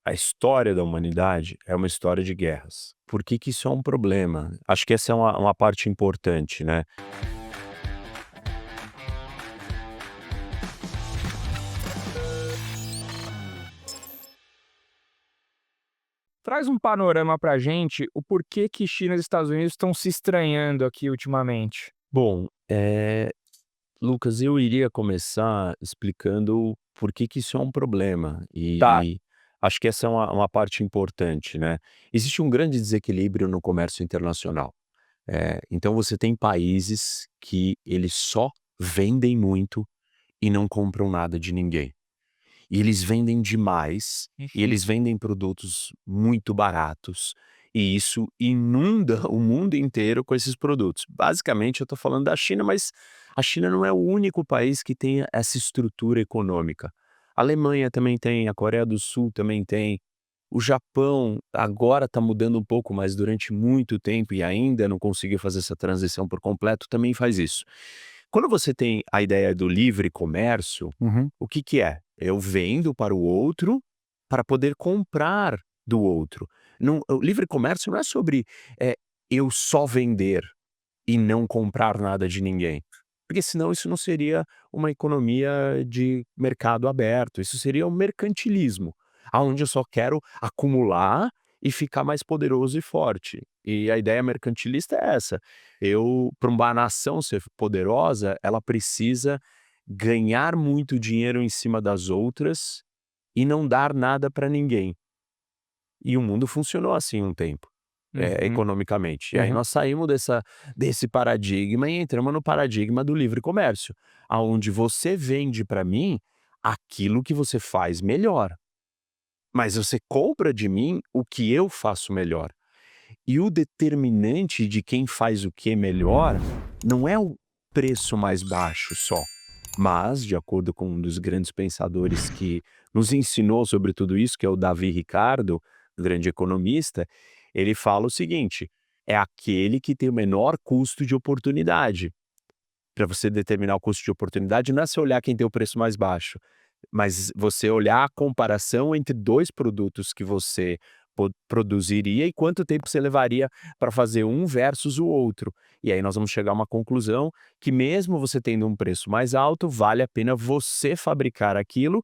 A história da humanidade é uma história de guerras. Por que que isso é um problema? Acho que essa é uma parte importante, né. Traz um panorama pra gente, o porquê que China e Estados Unidos estão se estranhando aqui ultimamente. Bom, Lucas, eu iria começar explicando por que que isso é um problema, Tá. e acho que essa é uma parte importante, né. Existe um grande desequilíbrio no comércio internacional. Então você tem países que eles só vendem muito e não compram nada de ninguém. E eles vendem demais, e Uhum. eles vendem produtos muito baratos, e isso inunda o mundo inteiro com esses produtos. Basicamente, eu estou falando da China, mas a China não é o único país que tem essa estrutura econômica. A Alemanha também tem, a Coreia do Sul também tem. O Japão agora está mudando um pouco, mas durante muito tempo e ainda não conseguiu fazer essa transição por completo, também faz isso. Quando você tem a ideia do livre comércio, Uhum. o que que é? Eu vendo para o outro, para poder comprar do outro. Não, o livre comércio não é sobre, eu só vender e não comprar nada de ninguém. Porque senão isso não seria uma economia de mercado aberto, isso seria um mercantilismo, aonde eu só quero acumular e ficar mais poderoso e forte. E a ideia mercantilista é essa, para uma nação ser poderosa, ela precisa ganhar muito dinheiro em cima das outras e não dar nada para ninguém. E o mundo funcionou assim um tempo, Uhum. economicamente. E aí Uhum. nós saímos desse paradigma e entramos no paradigma do livre comércio, aonde você vende para mim aquilo que você faz melhor, mas você compra de mim o que eu faço melhor. E o determinante de quem faz o que melhor não é o preço mais baixo só, mas, de acordo com um dos grandes pensadores que nos ensinou sobre tudo isso, que é o Davi Ricardo, grande economista, ele fala o seguinte: é aquele que tem o menor custo de oportunidade. Para você determinar o custo de oportunidade, não é você olhar quem tem o preço mais baixo, mas você olhar a comparação entre 2 produtos que você produziria e quanto tempo você levaria para fazer um versus o outro. E aí nós vamos chegar a uma conclusão que mesmo você tendo um preço mais alto, vale a pena você fabricar aquilo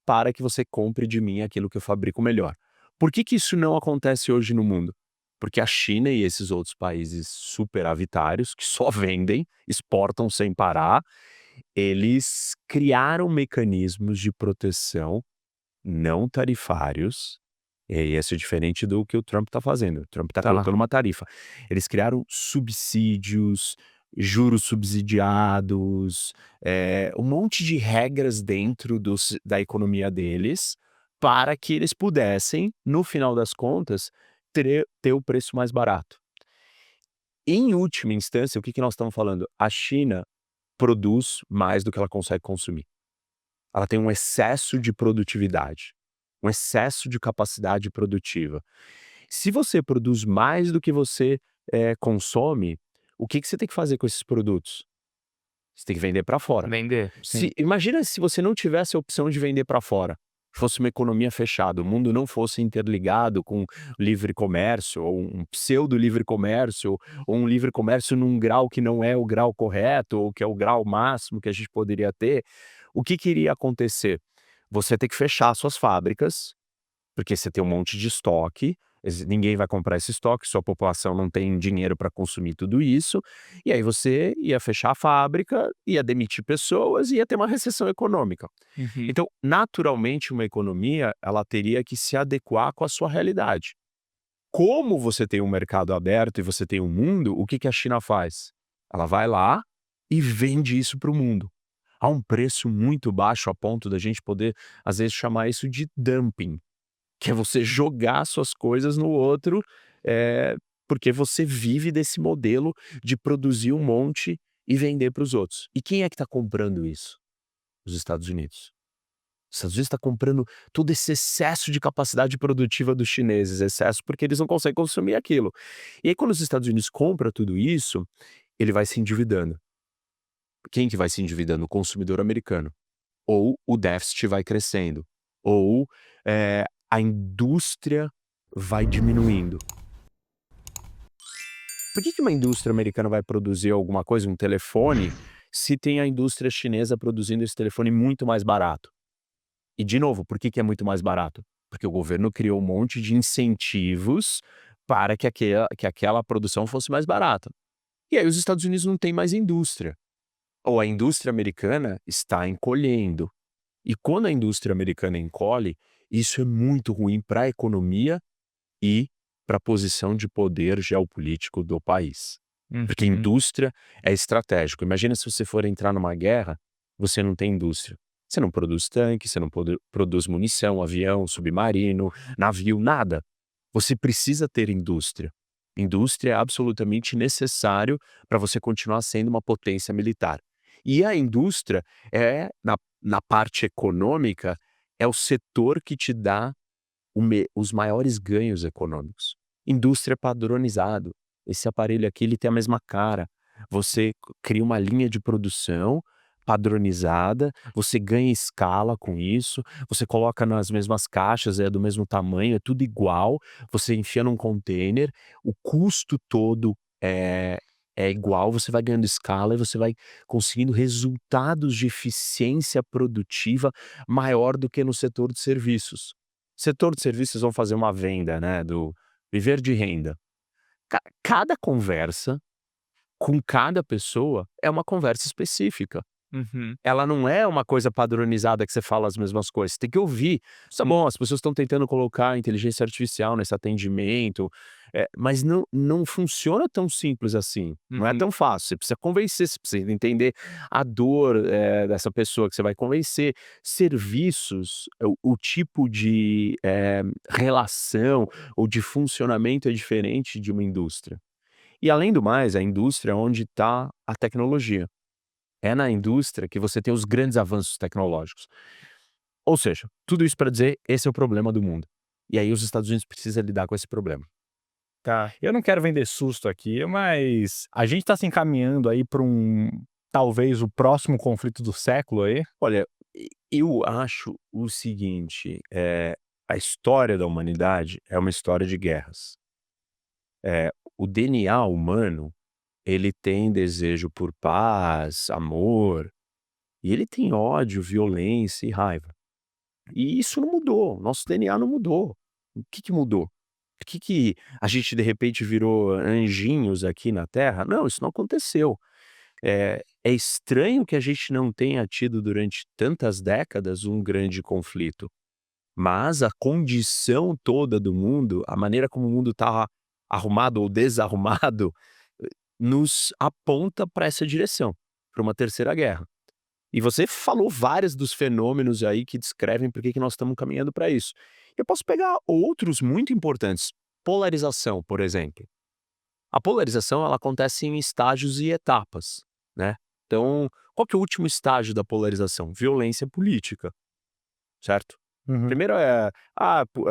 para que você compre de mim aquilo que eu fabrico melhor. Por que que isso não acontece hoje no mundo? Porque a China e esses outros países superavitários, que só vendem, exportam sem parar, eles criaram mecanismos de proteção não tarifários, e esse é diferente do que o Trump está fazendo. O Trump está Tá. colocando uma tarifa. Eles criaram subsídios, juros subsidiados, um monte de regras dentro da economia deles, para que eles pudessem, no final das contas, ter o preço mais barato. Em última instância, o que que nós estamos falando? A China produz mais do que ela consegue consumir. Ela tem um excesso de produtividade, um excesso de capacidade produtiva. Se você produz mais do que você, consome, o que que você tem que fazer com esses produtos? Você tem que vender para fora. Vender, sim. Se imagina se você não tivesse a opção de vender para fora, fosse uma economia fechada, o mundo não fosse interligado com livre comércio, ou um pseudo livre comércio, ou um livre comércio num grau que não é o grau correto, ou que é o grau máximo que a gente poderia ter, o que que iria acontecer? Você ter que fechar suas fábricas, porque você tem um monte de estoque, ninguém vai comprar esse estoque, sua população não tem dinheiro para consumir tudo isso, e aí você ia fechar a fábrica, ia demitir pessoas e ia ter uma recessão econômica. Uhum. Então, naturalmente, uma economia, ela teria que se adequar com a sua realidade. Como você tem um mercado aberto e você tem um mundo, o que que a China faz? Ela vai lá e vende isso para o mundo, a um preço muito baixo, a ponto da gente poder, às vezes, chamar isso de dumping. Que é você jogar suas coisas no outro, porque você vive desse modelo de produzir um monte e vender para os outros. E quem é que está comprando isso? Os Estados Unidos. Os Estados Unidos está comprando todo esse excesso de capacidade produtiva dos chineses, excesso porque eles não conseguem consumir aquilo. E aí quando os Estados Unidos compra tudo isso, ele vai se endividando. Quem que vai se endividando? O consumidor americano. Ou o déficit vai crescendo, ou, a indústria vai diminuindo. Por que uma indústria americana vai produzir alguma coisa, um telefone, se tem a indústria chinesa produzindo esse telefone muito mais barato? E de novo, por que é muito mais barato? Porque o governo criou um monte de incentivos para que aquela produção fosse mais barata. E aí os Estados Unidos não têm mais indústria, ou a indústria americana está encolhendo. E quando a indústria americana encolhe, isso é muito ruim para a economia e para a posição de poder geopolítico do país. Porque Uhum. indústria é estratégico. Imagina se você for entrar numa guerra, você não tem indústria. Você não produz tanque, você não produz munição, avião, submarino, navio, nada. Você precisa ter indústria. Indústria é absolutamente necessário para você continuar sendo uma potência militar. E a indústria na parte econômica, é o setor que te dá os maiores ganhos econômicos. Indústria padronizado. Esse aparelho aqui ele tem a mesma cara. Você cria uma linha de produção padronizada, você ganha escala com isso, você coloca nas mesmas caixas, é do mesmo tamanho, é tudo igual, você enfia num container, o custo todo é igual, você vai ganhando escala e você vai conseguindo resultados de eficiência produtiva maior do que no setor de serviços. Setor de serviços vão fazer uma venda, né, do viver de renda. Cada conversa com cada pessoa é uma conversa específica. Uhum. Ela não é uma coisa padronizada que você fala as mesmas coisas, você tem que ouvir. Isso tá bom, as pessoas estão tentando colocar inteligência artificial nesse atendimento, mas não funciona tão simples assim, não é Uhum. tão fácil, você precisa convencer, você precisa entender a dor, dessa pessoa que você vai convencer. Serviços, o tipo de, relação ou de funcionamento é diferente de uma indústria. E além do mais, a indústria é onde está a tecnologia. É na indústria que você tem os grandes avanços tecnológicos. Ou seja, tudo isso para dizer, esse é o problema do mundo. E aí os Estados Unidos precisa lidar com esse problema. Tá. Eu não quero vender susto aqui, mas a gente tá se encaminhando aí para talvez o próximo conflito do século aí? Olha, eu acho o seguinte, a história da humanidade é uma história de guerras. O DNA humano, ele tem desejo por paz, amor, e ele tem ódio, violência e raiva. E isso não mudou, nosso DNA não mudou. O que mudou? Por que a gente de repente virou anjinhos aqui na Terra? Não, isso não aconteceu. É estranho que a gente não tenha tido durante tantas décadas um grande conflito, mas a condição toda do mundo, a maneira como o mundo está arrumado ou desarrumado, nos aponta para essa direção, para uma terceira guerra. E você falou vários dos fenômenos aí que descrevem por que nós estamos caminhando para isso. Eu posso pegar outros muito importantes. Polarização, por exemplo. A polarização ela acontece em estágios e etapas, né. Então, qual que é o último estágio da polarização? Violência política, certo? Uhum. Primeiro é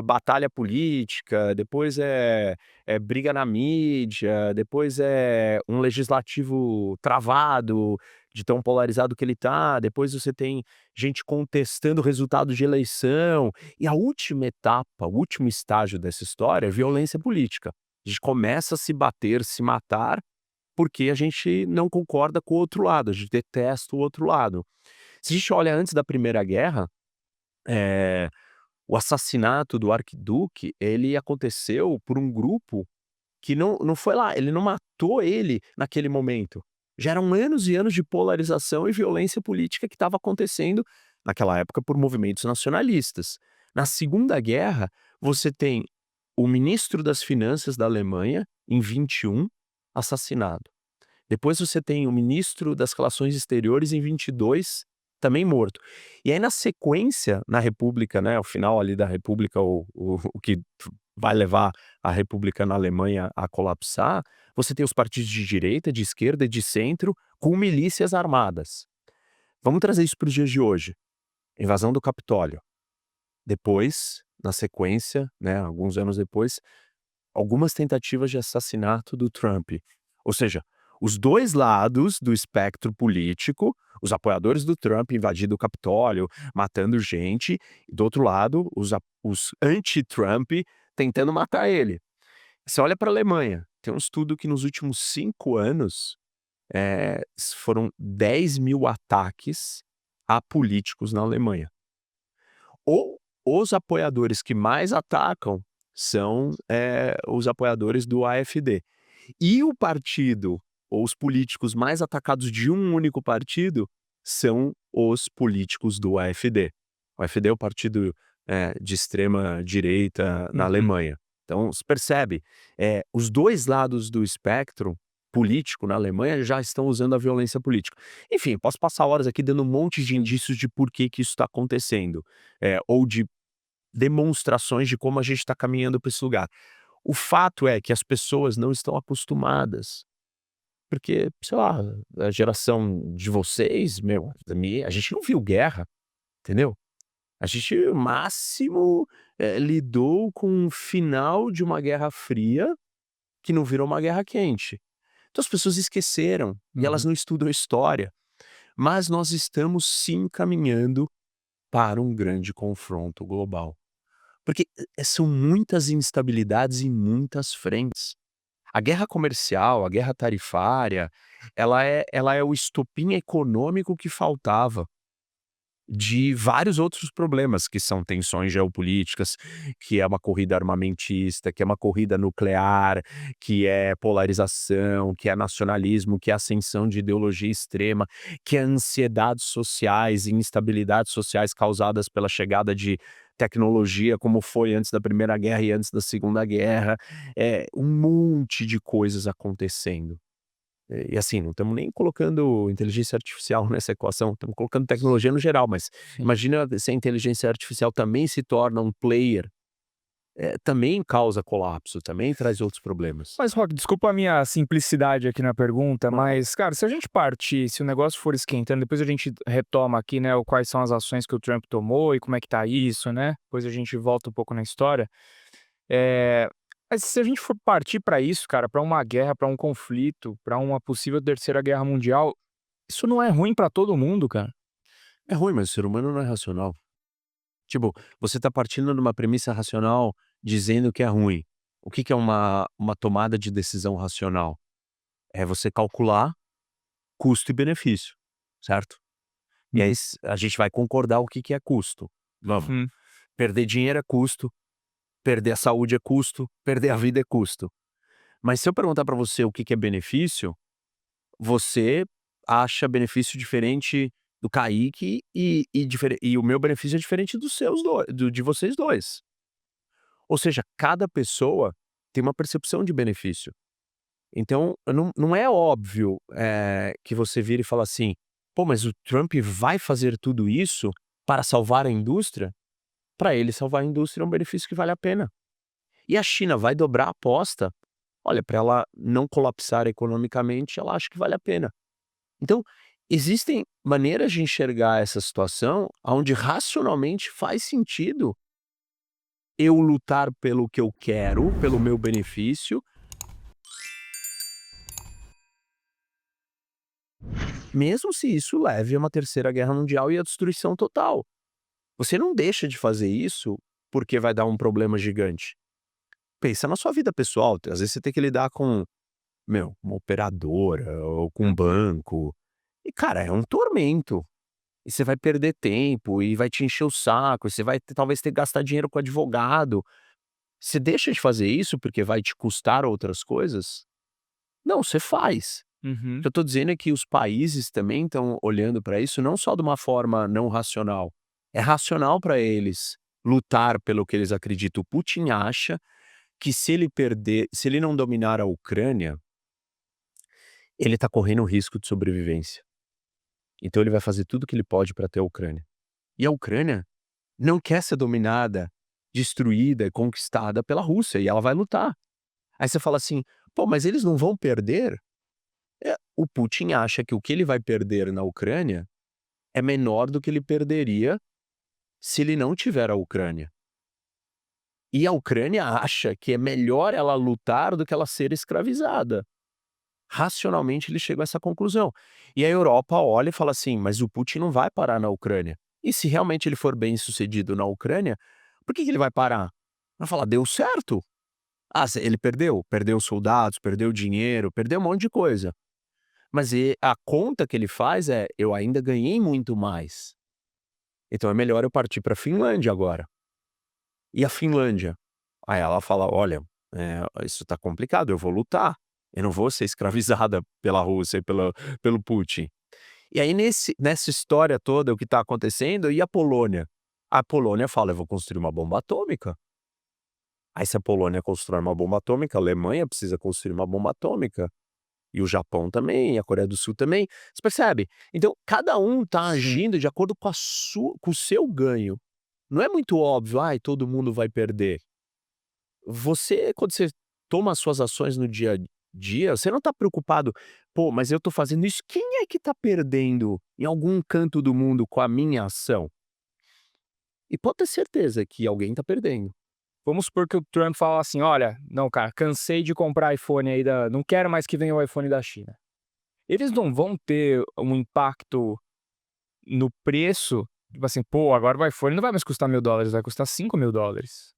batalha política, depois é briga na mídia, depois é um legislativo travado, de tão polarizado que ele tá, depois você tem gente contestando o resultado de eleição, e a última etapa, o último estágio dessa história é violência política. A gente começa a se bater, se matar, porque a gente não concorda com o outro lado, a gente detesta o outro lado. Se a gente olha antes da Primeira Guerra, eh o assassinato do arquiduque, ele aconteceu por um grupo que não foi lá, ele não matou ele naquele momento. Já eram anos e anos de polarização e violência política que estava acontecendo naquela época por movimentos nacionalistas. Na Segunda Guerra, você tem o ministro das Finanças da Alemanha, em 21, assassinado. Depois você tem o ministro das Relações Exteriores em 22, também morto. E aí na sequência, na república, né, ao final ali da república, o que vai levar a república na Alemanha a colapsar, você tem os partidos de direita, de esquerda e de centro com milícias armadas. Vamos trazer isso para os dias de hoje. Invasão do Capitólio. Depois, na sequência, né, alguns anos depois, algumas tentativas de assassinato do Trump. Ou seja, os dois lados do espectro político, os apoiadores do Trump invadindo o Capitólio, matando gente, e do outro lado, os anti-Trump tentando matar ele. Você olha para a Alemanha, tem um estudo que nos últimos 5 anos, foram 10.000 ataques a políticos na Alemanha. Ou os apoiadores que mais atacam são, os apoiadores do AfD. E o partido, ou os políticos mais atacados de um único partido, são os políticos do AfD. O AfD é o partido, de extrema direita na Uhum. Alemanha. Então, se percebe, os dois lados do espectro político na Alemanha já estão usando a violência política. Enfim, posso passar horas aqui dando um monte de indícios de por que que isso está acontecendo, ou de demonstrações de como a gente está caminhando para esse lugar. O fato é que as pessoas não estão acostumadas, porque, sei lá, a geração de vocês, meu, da minha, a gente não viu guerra, entendeu? A gente, no máximo, lidou com o final de uma guerra fria que não virou uma guerra quente. Então as pessoas esqueceram e elas Uhum. não estudam história, mas nós estamos sim caminhando para um grande confronto global. Porque, são muitas instabilidades em muitas frentes. A guerra comercial, a guerra tarifária, ela é o estopim econômico que faltava de vários outros problemas, que são tensões geopolíticas, que é uma corrida armamentista, que é uma corrida nuclear, que é polarização, que é nacionalismo, que é ascensão de ideologia extrema, que é ansiedades sociais e instabilidades sociais causadas pela chegada de tecnologia, como foi antes da Primeira Guerra e antes da Segunda Guerra, um monte de coisas acontecendo. E assim, não estamos nem colocando inteligência artificial nessa equação, estamos colocando tecnologia no geral, mas Sim. imagina se a inteligência artificial também se torna um player, também causa colapso, também traz outros problemas. Mas, Rock, desculpa a minha simplicidade aqui na pergunta, mas, cara, se a gente partir, se o negócio for esquentando, depois a gente retoma aqui, né, o quais são as ações que o Trump tomou e como é que tá isso, né? Depois a gente volta um pouco na história. Eh, mas se a gente for partir pra isso, cara, pra uma guerra, pra um conflito, pra uma possível terceira guerra mundial, isso não é ruim pra todo mundo, cara? É ruim, mas o ser humano não é racional. Tipo, você está partindo de uma premissa racional dizendo que é ruim. O que que é uma tomada de decisão racional? É você calcular custo e benefício, certo? E aí Uhum. a gente vai concordar o que que é custo. Vamos. Hum. Perder dinheiro é custo, perder a saúde é custo, perder a vida é custo. Mas se eu perguntar para você o que que é benefício, você acha benefício diferente do Kaique e o meu benefício é diferente dos seus de vocês dois. Ou seja, cada pessoa tem uma percepção de benefício. Então, não é óbvio, que você vira e fala assim: "Pô, mas o Trump vai fazer tudo isso para salvar a indústria?" Para ele salvar a indústria é um benefício que vale a pena. E a China vai dobrar a aposta? Olha, para ela não colapsar economicamente, ela acha que vale a pena. Então, existem maneiras de enxergar essa situação onde racionalmente faz sentido eu lutar pelo que eu quero, pelo meu benefício, mesmo se isso leve a uma terceira guerra mundial e a destruição total. Você não deixa de fazer isso porque vai dar um problema gigante. Pensa na sua vida pessoal, às vezes você tem que lidar com, meu, uma operadora ou com um banco, e cara, é um tormento. E você vai perder tempo e vai te encher o saco, e você vai talvez ter que gastar dinheiro com advogado. Você deixa de fazer isso porque vai te custar outras coisas? Não, você faz. O Uhum. que eu estou dizendo é que os países também estão olhando para isso não só de uma forma não racional. É racional para eles lutar pelo que eles acreditam. O Putin acha que se ele não dominar a Ucrânia, ele está correndo um risco de sobrevivência. Então ele vai fazer tudo o que ele pode para ter a Ucrânia. E a Ucrânia não quer ser dominada, destruída e conquistada pela Rússia, e ela vai lutar. Aí você fala assim: "Pô, mas eles não vão perder?" O Putin acha que o que ele vai perder na Ucrânia é menor do que ele perderia se ele não tiver a Ucrânia. E a Ucrânia acha que é melhor ela lutar do que ela ser escravizada. Racionalmente ele chega a essa conclusão. E a Europa olha e fala assim: "Mas o Putin não vai parar na Ucrânia. E se realmente ele for bem-sucedido na Ucrânia, por que que ele vai parar?" Vai falar: "Deu certo. Ah, se ele perdeu soldados, perdeu dinheiro, perdeu um monte de coisa. Mas a conta que ele faz é: eu ainda ganhei muito mais. Então é melhor eu partir para a Finlândia agora." E a Finlândia? Aí ela fala: "Olha, isso tá complicado, eu vou lutar. Eu não vou ser escravizada pela Rússia e pelo Putin." E aí nessa história toda, o que tá acontecendo, e a Polônia? A Polônia fala: "Eu vou construir uma bomba atômica." Aí se a Polônia constrói uma bomba atômica, a Alemanha precisa construir uma bomba atômica. E o Japão também, e a Coreia do Sul também. Você percebe? Então, cada um tá Sim. agindo de acordo com o seu ganho. Não é muito óbvio: "Ai, todo mundo vai perder." Quando você toma as suas ações no dia a dia, você não tá preocupado: "Pô, mas eu tô fazendo isso, quem é que tá perdendo em algum canto do mundo com a minha ação?" E pode ter certeza que alguém tá perdendo. Vamos supor que o Trump fala assim: "Olha, não, cara, cansei de comprar iPhone aí da não quero mais que venha o iPhone da China". Eles não vão ter um impacto no preço, tipo assim: "Pô, agora o iPhone não vai mais custar $1.000, vai custar $5.000".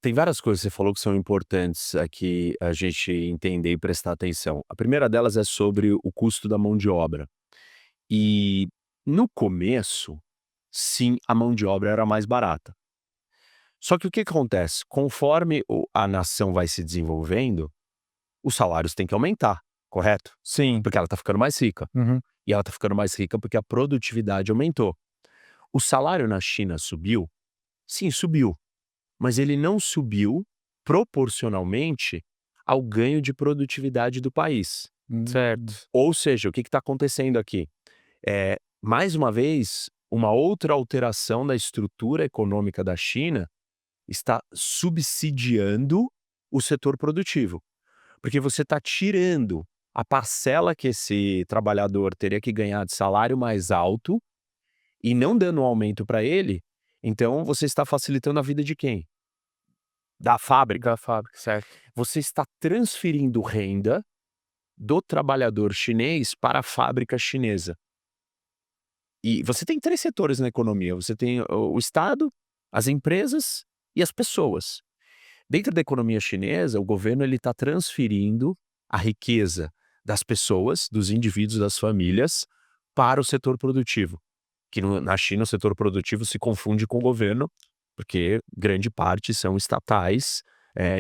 Tem várias coisas que você falou que são importantes aqui a gente entender e prestar atenção. A primeira delas é sobre o custo da mão de obra. E no começo, sim, a mão de obra era mais barata. Só que o que acontece? Conforme a nação vai se desenvolvendo, os salários têm que aumentar, correto? Sim. Porque ela está ficando mais rica. Uhum. E ela está ficando mais rica porque a produtividade aumentou. O salário na China subiu? Sim, subiu. Mas ele não subiu proporcionalmente ao ganho de produtividade do país. Certo. Ou seja, o que está acontecendo aqui? Mais uma vez, uma outra alteração da estrutura econômica da China está subsidiando o setor produtivo. Porque você está tirando a parcela que esse trabalhador teria que ganhar de salário mais alto e não dando um aumento para ele, então você está facilitando a vida de quem? Da fábrica. Da fábrica, certo. Você está transferindo renda do trabalhador chinês para a fábrica chinesa. E você tem 3 setores na economia, você tem o Estado, as empresas e as pessoas. Dentro da economia chinesa, o governo ele está transferindo a riqueza das pessoas, dos indivíduos, das famílias, para o setor produtivo. Que na China o setor produtivo se confunde com o governo, porque grande parte são estatais,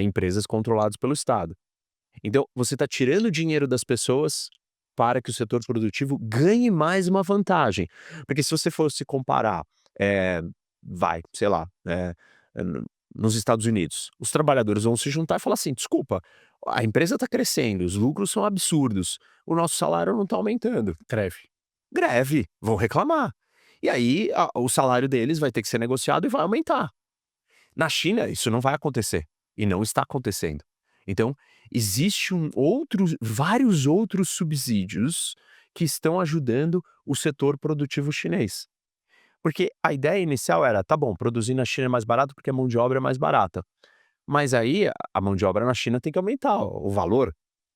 empresas controladas pelo Estado. Então, você está tirando dinheiro das pessoas para que o setor produtivo ganhe mais uma vantagem. Porque se você fosse comparar, eh, sei lá, nos Estados Unidos, os trabalhadores vão se juntar e falar assim: "Desculpa, a empresa está crescendo, os lucros são absurdos, o nosso salário não está aumentando." Greve. Greve, vão reclamar. E aí o salário deles vai ter que ser negociado e vai aumentar. Na China, isso não vai acontecer, e não está acontecendo. Então, existe vários outros subsídios que estão ajudando o setor produtivo chinês. Porque a ideia inicial era: "Tá bom, produzir na China é mais barato porque a mão de obra é mais barata." Mas aí a mão de obra na China tem que aumentar o valor,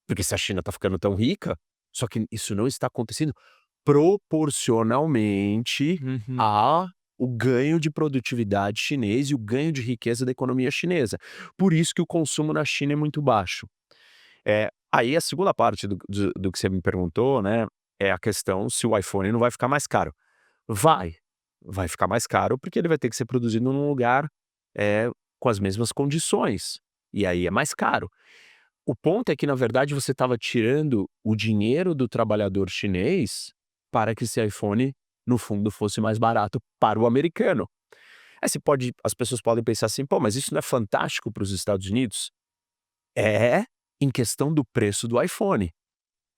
porque se a China está ficando tão rica, só que isso não está acontecendo proporcionalmente Uhum. a o ganho de produtividade chinês e o ganho de riqueza da economia chinesa. Por isso que o consumo na China é muito baixo. Aí a segunda parte do que você me perguntou, né, é a questão se o iPhone não vai ficar mais caro. Vai, vai ficar mais caro porque ele vai ter que ser produzido num lugar, com as mesmas condições, e aí é mais caro. O ponto é que, na verdade, você estava tirando o dinheiro do trabalhador chinês para que esse iPhone, no fundo, fosse mais barato para o americano. Aí as pessoas podem pensar assim: "Pô, mas isso não é fantástico para os Estados Unidos?" É, em questão do preço do iPhone,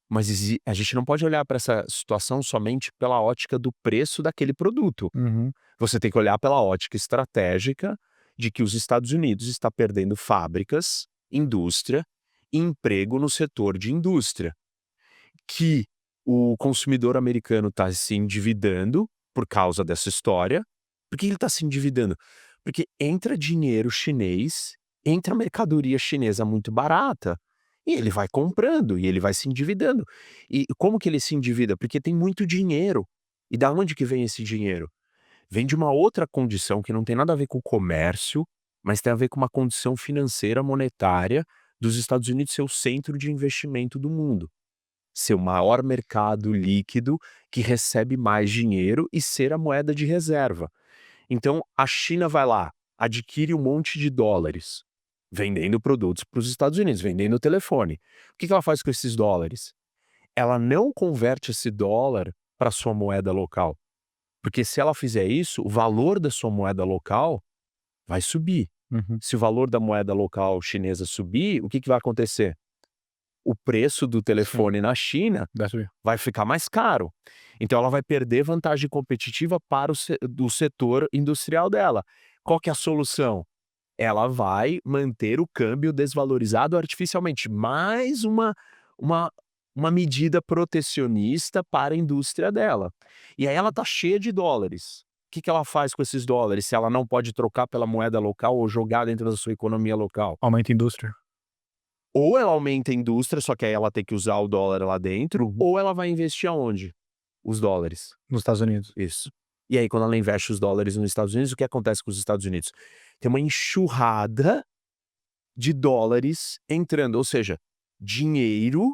mas a gente não pode olhar para essa situação somente pela ótica do preço daquele produto. Uhum. Você tem que olhar pela ótica estratégica de que os Estados Unidos está perdendo fábricas, indústria e emprego no setor de indústria, que o consumidor americano está se endividando por causa dessa história. Por que ele está se endividando? Porque entra dinheiro chinês, entra mercadoria chinesa muito barata, E ele vai comprando, e ele vai se endividando. E como que ele se endivida? Porque tem muito dinheiro. E da onde que vem esse dinheiro? Vem de uma outra condição que não tem nada a ver com o comércio, mas tem a ver com uma condição financeira, monetária, dos Estados Unidos ser o centro de investimento do mundo. Ser o maior mercado líquido que recebe mais dinheiro e ser a moeda de reserva. Então, a China vai lá, adquire um monte de dólares, vendendo produtos para os Estados Unidos, vendendo telefone. O que ela faz com esses dólares? Ela não converte esse dólar para sua moeda local, porque se ela fizer isso, o valor da sua moeda local vai subir. Uhum. Se o valor da moeda local chinesa subir, o que vai acontecer? O preço do Sim, telefone na China vai subir. vai ficar mais caro. Então ela vai perder vantagem competitiva para do setor industrial dela. Qual que é a solução? Ela vai manter o câmbio desvalorizado artificialmente. Mais uma, uma medida protecionista para a indústria dela. E aí ela está cheia de dólares. O que ela faz com esses dólares se ela não pode trocar pela moeda local ou jogar dentro da sua economia local? Aumenta a indústria. Ou ela aumenta a indústria, só que aí ela tem que usar o dólar lá dentro, Uhum. ou ela vai investir aonde? Os dólares. Nos Estados Unidos. Isso. E aí, quando ela investe os dólares nos Estados Unidos, o que acontece com os Estados Unidos? Tem uma enxurrada de dólares entrando, ou seja, dinheiro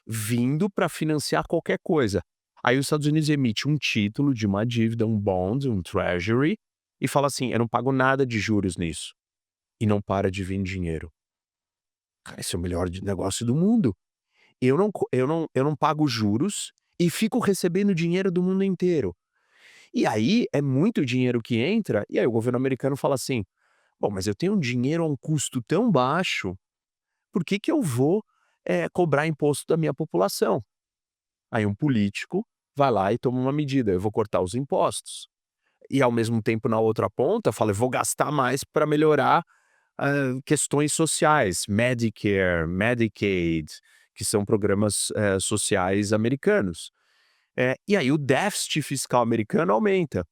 vindo para financiar qualquer coisa. Aí os Estados Unidos emite um título de uma dívida, um bond, um treasury, e fala assim: eu não pago nada de juros nisso. E não para de vir dinheiro. Cara, esse é o melhor negócio do mundo. Eu não pago juros e fico recebendo dinheiro do mundo inteiro. E aí é muito dinheiro que entra, e aí o governo americano fala assim: "Bom, mas eu tenho um dinheiro a um custo tão baixo, por que que eu vou, cobrar imposto da minha população?". Aí um político vai lá e toma uma medida: "Eu vou cortar os impostos". E ao mesmo tempo na outra ponta fala: "Eu vou gastar mais para melhorar, questões sociais, Medicare, Medicaid", que são programas, sociais americanos. E aí o déficit fiscal americano aumenta.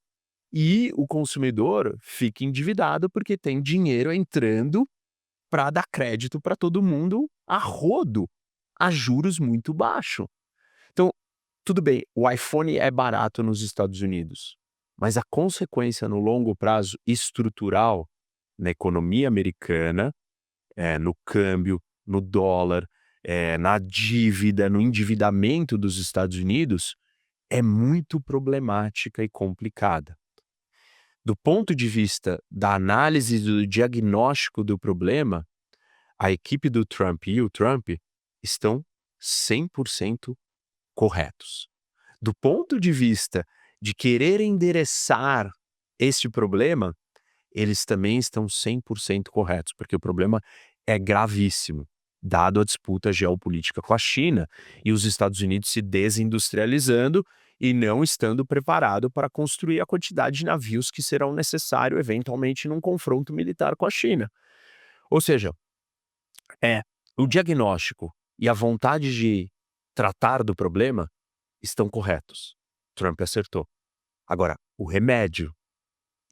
E o consumidor fica endividado, porque tem dinheiro entrando para dar crédito para todo mundo a rodo, a juros muito baixo. Então, tudo bem, o iPhone é barato nos Estados Unidos, mas a consequência no longo prazo estrutural na economia americana, no câmbio, no dólar, na dívida, no endividamento dos Estados Unidos, é muito problemática e complicada. Do ponto de vista da análise do diagnóstico do problema, a equipe do Trump e o Trump estão 100% corretos. Do ponto de vista de querer endereçar este problema, eles também estão 100% corretos, porque o problema é gravíssimo, dado a disputa geopolítica com a China e os Estados Unidos se desindustrializando e não estando preparado para construir a quantidade de navios que serão necessário eventualmente num confronto militar com a China. Ou seja, é o diagnóstico e a vontade de tratar do problema estão corretos. Trump acertou. Agora, o remédio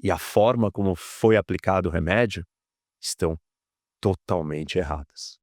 e a forma como foi aplicado o remédio estão totalmente erradas.